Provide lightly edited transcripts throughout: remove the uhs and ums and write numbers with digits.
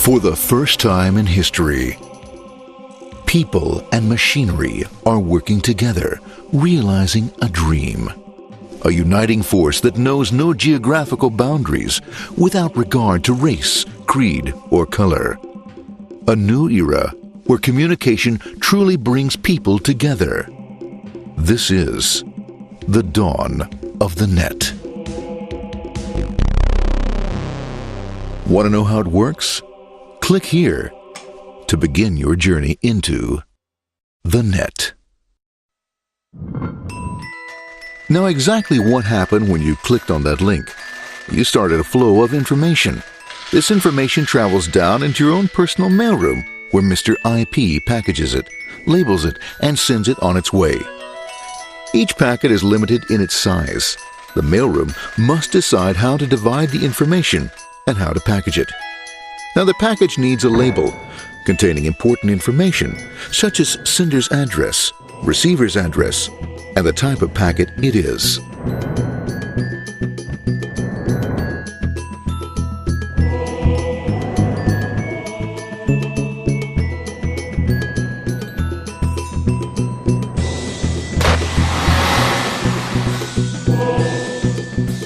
For the first time in history, people and machinery are working together, realizing a dream. A uniting force that knows no geographical boundaries without regard to race, creed, or color. A new era where communication truly brings people together. This is the dawn of the net. Want to know how it works? Click here to begin your journey into the net. Now, exactly what happened when you clicked on that link? You started a flow of information. This information travels down into your own personal mailroom, where Mr. IP packages it, labels it, and sends it on its way. Each packet is limited in its size. The mailroom must decide how to divide the information and how to package it. Now, the package needs a label containing important information, such as sender's address, receiver's address, and the type of packet it is.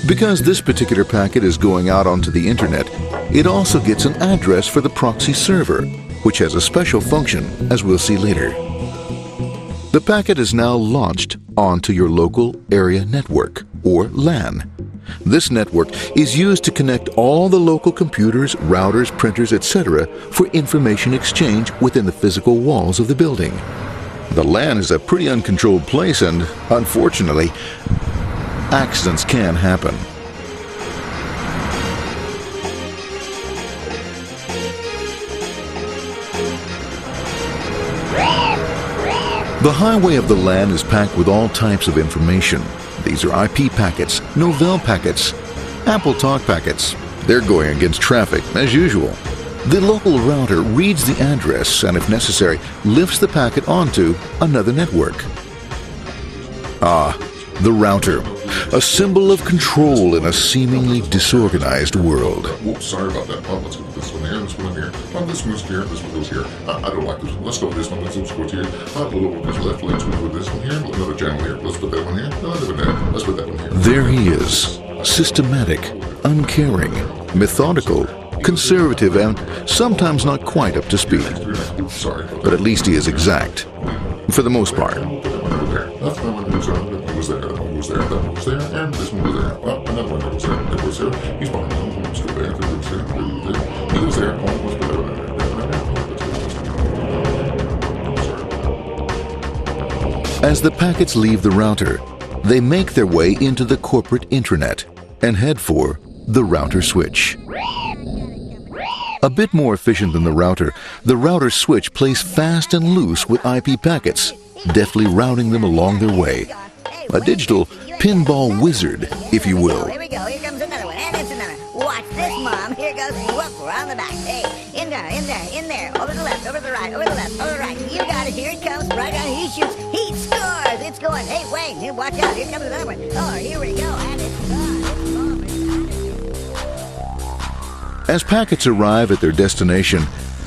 Because this particular packet is going out onto the internet, it also gets an address for the proxy server, which has a special function, as we'll see later. The packet is now launched onto your local area network, or LAN. This network is used to connect all the local computers, routers, printers, etc. for information exchange within the physical walls of the building. The LAN is a pretty uncontrolled place, and unfortunately, accidents can happen. The highway of the LAN is packed with all types of information. These are IP packets, Novell packets, Apple Talk packets. They're going against traffic, as usual. The local router reads the address and, if necessary, lifts the packet onto another network. The router, a symbol of control in a seemingly disorganized world. Whoops, sorry about that. Well, let's go with this one here, this one here. This one goes here, this one goes here. I don't like this one. Let's go with this one. Let's go here. This left. Let's go with this one here. Another channel here. Let's put that one here. Let's put that one here. There he is, systematic, uncaring, methodical, conservative, and sometimes not quite up to speed. Sorry. But at least he is exact, for the most part. That's the one goes there. That was there. That one goes there. That one goes there. And this one goes there. Well, another one goes there. That goes there. He's behind that one. Let's go there. That goes there. He goes there. Oh, let's put that one there. As the packets leave the router, they make their way into the corporate intranet and head for the router switch. A bit more efficient than the router switch plays fast and loose with IP packets, deftly routing them along their way. A digital pinball wizard, if you will. Here we go. Here comes another one. And it's another. Watch this, Mom. Here goes. Whoop, we're on the back. Hey, in there, in there, in there. Over the left, over the right, over the left, over the right. You got it. Here it comes. Right on. He shoots. He scores. It's going. Hey, Wayne, here, watch out. Here comes another one. Oh, here we go. And it's gone. As packets arrive at their destination,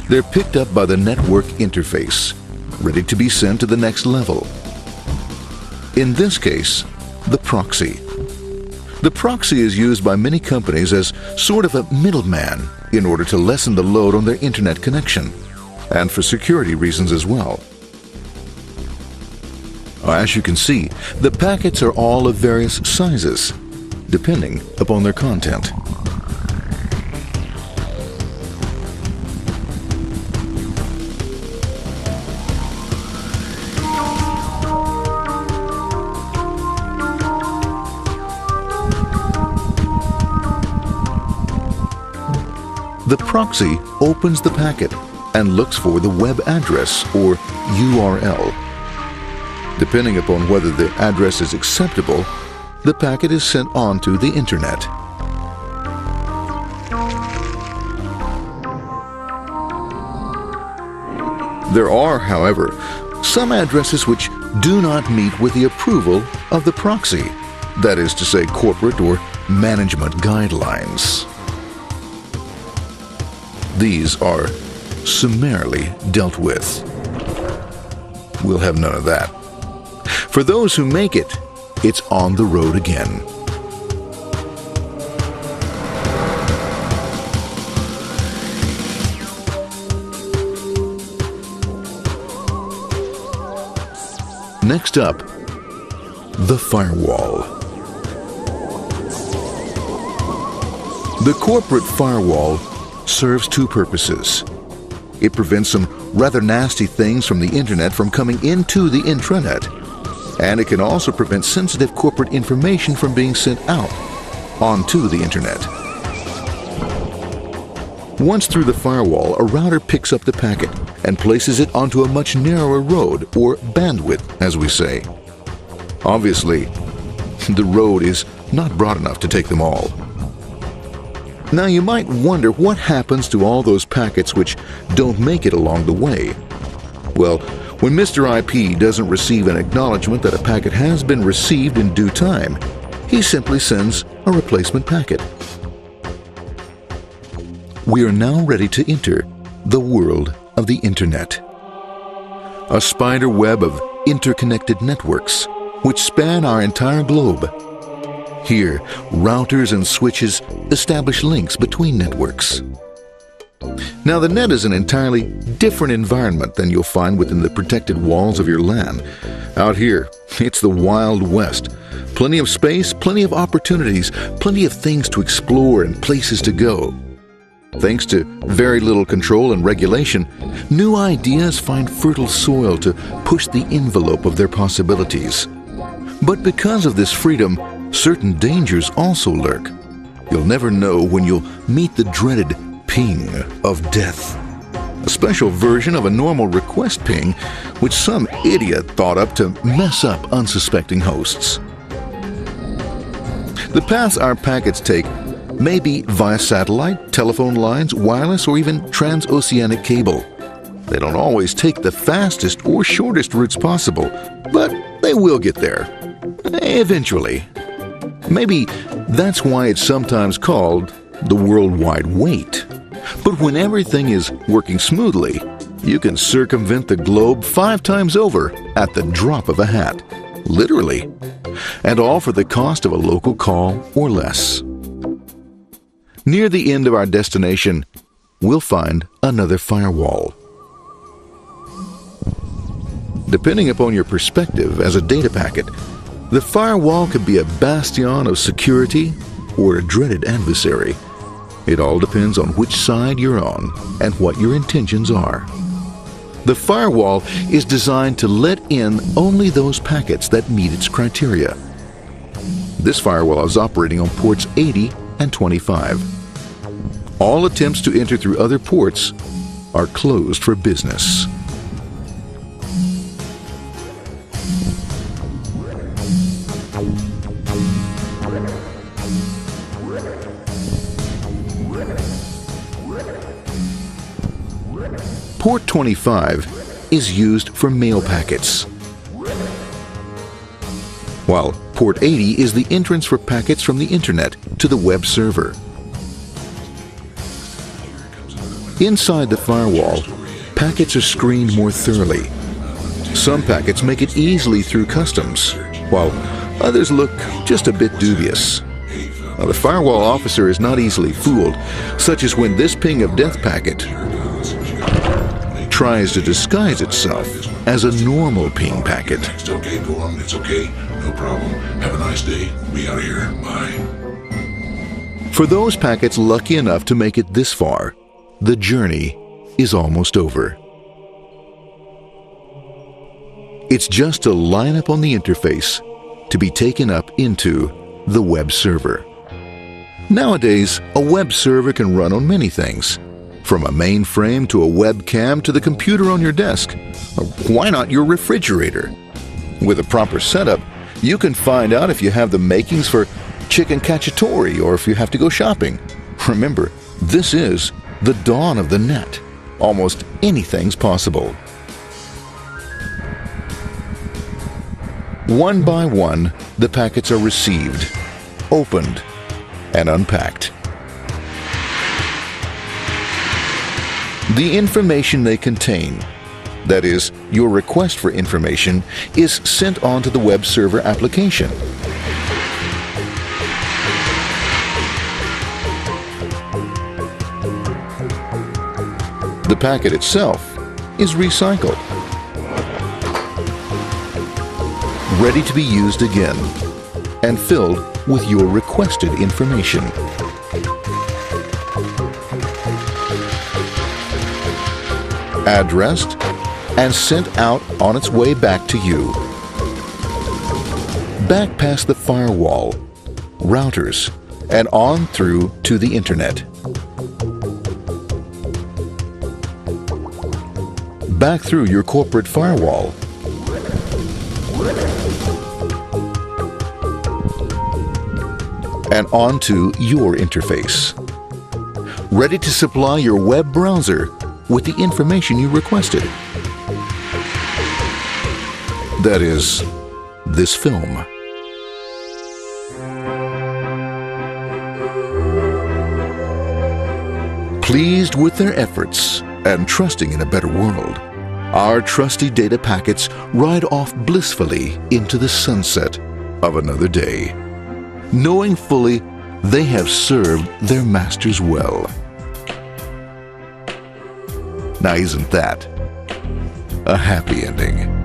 they're picked up by the network interface, ready to be sent to the next level. In this case, the proxy. The proxy is used by many companies as sort of a middleman in order to lessen the load on their internet connection, and for security reasons as well. As you can see, the packets are all of various sizes, depending upon their content. The proxy opens the packet and looks for the web address, or URL. Depending upon whether the address is acceptable, the packet is sent on to the internet. There are, however, some addresses which do not meet with the approval of the proxy, that is to say, corporate or management guidelines. these are summarily dealt with. We'll have none of that. For those who make it, it's on the road again. Next up, the firewall. The corporate firewall serves two purposes. It prevents some rather nasty things from the internet from coming into the intranet, and it can also prevent sensitive corporate information from being sent out onto the internet. Once through the firewall, a router picks up the packet and places it onto a much narrower road, or bandwidth, as we say. Obviously, the road is not broad enough to take them all. Now you might wonder what happens to all those packets which don't make it along the way. Well, when Mr. IP doesn't receive an acknowledgement that a packet has been received in due time, he simply sends a replacement packet. We are now ready to enter the world of the internet. A spider web of interconnected networks which span our entire globe. Here, routers and switches establish links between networks. Now, the net is an entirely different environment than you'll find within the protected walls of your LAN. Out here, it's the Wild West. Plenty of space, plenty of opportunities, plenty of things to explore and places to go. Thanks to very little control and regulation, new ideas find fertile soil to push the envelope of their possibilities. But because of this freedom, certain dangers also lurk. You'll never know when you'll meet the dreaded ping of death. A special version of a normal request ping, which some idiot thought up to mess up unsuspecting hosts. The paths our packets take may be via satellite, telephone lines, wireless, or even transoceanic cable. They don't always take the fastest or shortest routes possible, but they will get there. Eventually. Maybe that's why it's sometimes called the worldwide wait. But when everything is working smoothly, you can circumvent the globe 5 times over at the drop of a hat. Literally. And all for the cost of a local call or less. Near the end of our destination, we'll find another firewall. Depending upon your perspective as a data packet, the firewall could be a bastion of security or a dreaded adversary. It all depends on which side you're on and what your intentions are. The firewall is designed to let in only those packets that meet its criteria. This firewall is operating on ports 80 and 25. All attempts to enter through other ports are closed for business. Port 25 is used for mail packets, while Port 80 is the entrance for packets from the internet to the web server. Inside the firewall, packets are screened more thoroughly. Some packets make it easily through customs, while others look just a bit dubious. Now, the firewall officer is not easily fooled, such as when this ping of death packet tries to disguise itself as a normal ping packet. It's okay, go on, it's okay, no problem. Have a nice day, we out of here, bye. For those packets lucky enough to make it this far, the journey is almost over. It's just a line up on the interface to be taken up into the web server. Nowadays, a web server can run on many things, from a mainframe to a webcam to the computer on your desk, or why not your refrigerator? With a proper setup, you can find out if you have the makings for chicken cacciatore or if you have to go shopping. Remember, this is the dawn of the net. Almost anything's possible. One by one, the packets are received, opened, and unpacked. The information they contain, that is, your request for information, is sent on to the web server application. The packet itself is recycled, ready to be used again, and filled with your requested information. Addressed and sent out on its way back to you. Back past the firewall, routers, and on through to the internet. Back through your corporate firewall. And onto your interface. Ready to supply your web browser with the information you requested. That is, this film. Pleased with their efforts and trusting in a better world, our trusty data packets ride off blissfully into the sunset of another day, knowing fully they have served their masters well. Now, isn't that a happy ending?